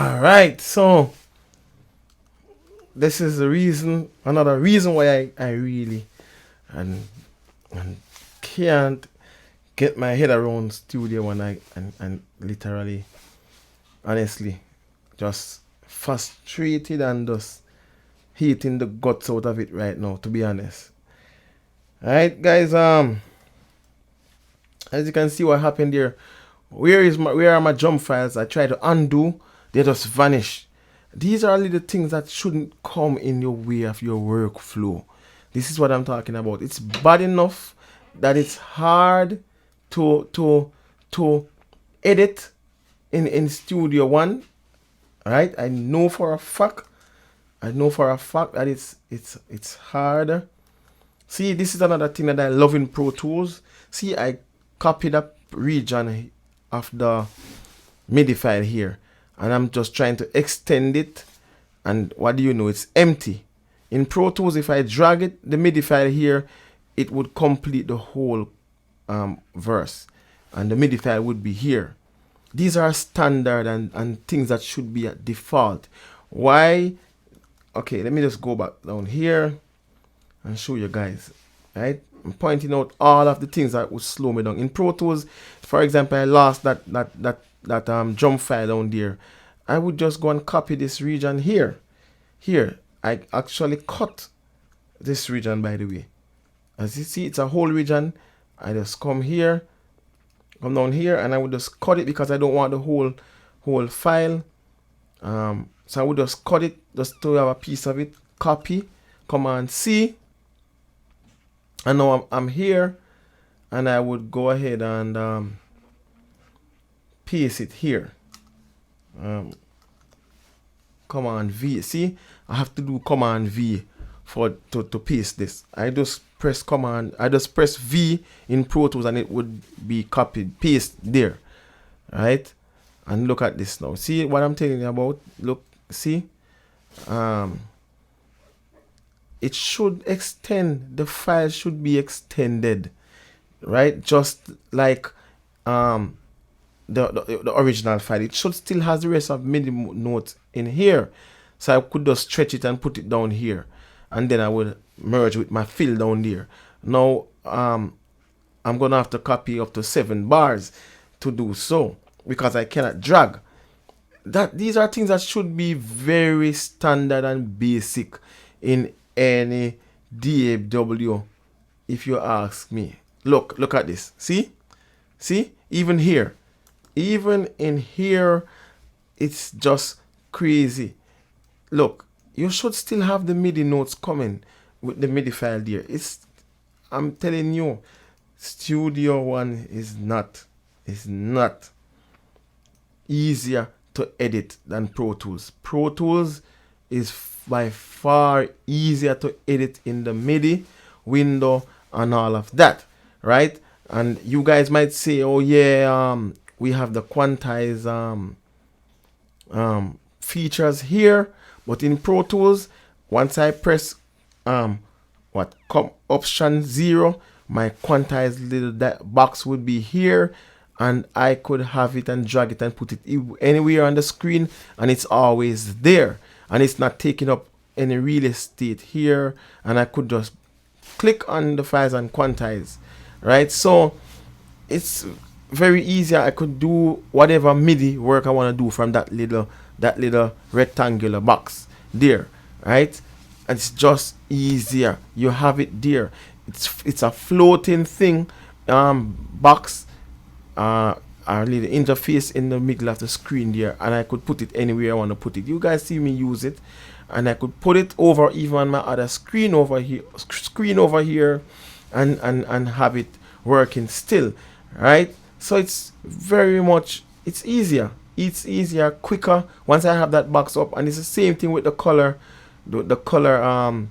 Alright, so this is the reason, another reason why I really and, and can't get my head around studio and literally, honestly, just frustrated and just hating the guts out of it right now, to be honest. Alright, guys, as you can see what happened there. Where are my jump files? I try to undo, they just vanish. These are little things that shouldn't come in your way of your workflow. This is what I'm talking about. It's bad enough that it's hard to edit in Studio One. Right? I know for a fact that it's hard. See, this is another thing that I love in Pro Tools. See, I copied a region of the MIDI file here, and I'm just trying to extend it, and what do you know, it's empty. In Pro Tools, if I drag it, the MIDI file here, it would complete the whole verse, and the MIDI file would be here. These are standard and things that should be at default. Why? Okay, let me just go back down here and show you guys. Right, I'm pointing out all of the things that would slow me down. In Pro Tools, for example, I lost that jump file down there. I would just go and copy this region here. Here, I actually cut this region, by the way. As you see, it's a whole region. I just come here, come down here, and I would just cut it because I don't want the whole file. So I would just cut it just to have a piece of it. Copy, Command C. And now I'm here, and I would go ahead and paste it here. Command V. See, I have to do Command V to paste this. I just press V in Pro Tools, and it would be copied, paste there. Right? And look at this now. See what I'm telling you about? Look, see? It should extend, the file should be extended, right? Just like the original file. It should still has the rest of MIDI notes in here. So I could just stretch it and put it down here. And then I would merge with my fill down there. Now, I'm going to have to copy up to 7 bars to do so, because I cannot drag. These are things that should be very standard and basic in any DAW, if you ask me. Look at this. See, even in here, it's just crazy. Look, you should still have the MIDI notes coming with the MIDI file there. I'm telling you, Studio One is not easier to edit than Pro Tools. Pro Tools is by far easier to edit in the MIDI window and all of that, right? And you guys might say, oh yeah, we have the quantize features here, but in Pro Tools, once I press option 0, my quantize little box would be here, and I could have it and drag it and put it anywhere on the screen, and it's always there, and it's not taking up any real estate here, and I could just click on the files and quantize, right? So it's very easy. I could do whatever MIDI work I want to do from that little rectangular box there, right? And it's just easier. You have it there. It's a floating thing, box, a little interface in the middle of the screen there, and I could put it anywhere I want to put it. You guys see me use it, and I could put it over even on my other screen over here, and have it working still, right? So it's easier. It's easier, quicker once I have that box up. And it's the same thing with the color, the color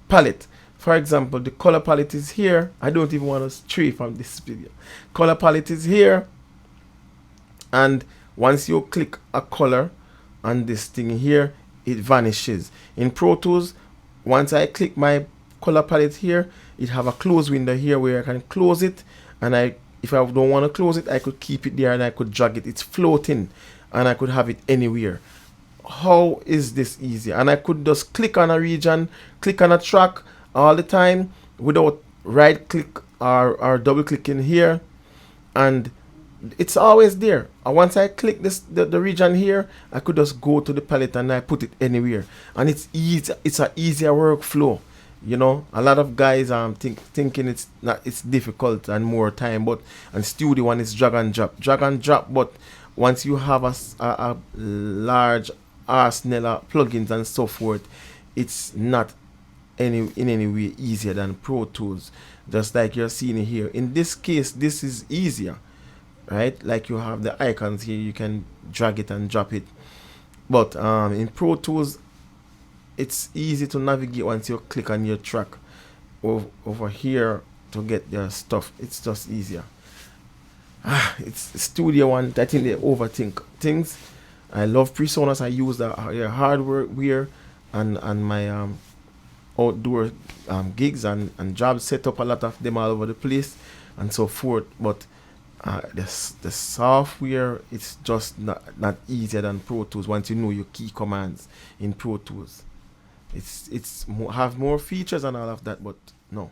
palette. For example, the color palette is here. I don't even want to stray from this video. Color palette is here, and once you click a color on this thing here, it vanishes. In Pro Tools, once I click my color palette here, it have a close window here where I can close it, and if I don't want to close it, I could keep it there and I could drag it. It's floating, and I could have it anywhere. how is this easy? And I could just click on a region, click on a track all the time without right click or double clicking here, and it's always there. And once I click the region here, I could just go to the palette and I put it anywhere, and it's easy. It's an easier workflow. A lot of guys thinking it's difficult and more time, but and Studio One is drag and drop. But once you have a large arsenal of plugins and so forth, it's not in any way easier than Pro Tools. Just like you're seeing here. In this case, this is easier, right? Like you have the icons here, you can drag it and drop it. But in Pro Tools, it's easy to navigate once you click on your track over here to get your stuff. It's just easier. It's Studio One. I think they overthink things. I love PreSonus. I use the hardware and my outdoor gigs and jobs, set up a lot of them all over the place and so forth. But the software, it's just not easier than Pro Tools once you know your key commands in Pro Tools. Have more features and all of that, but no.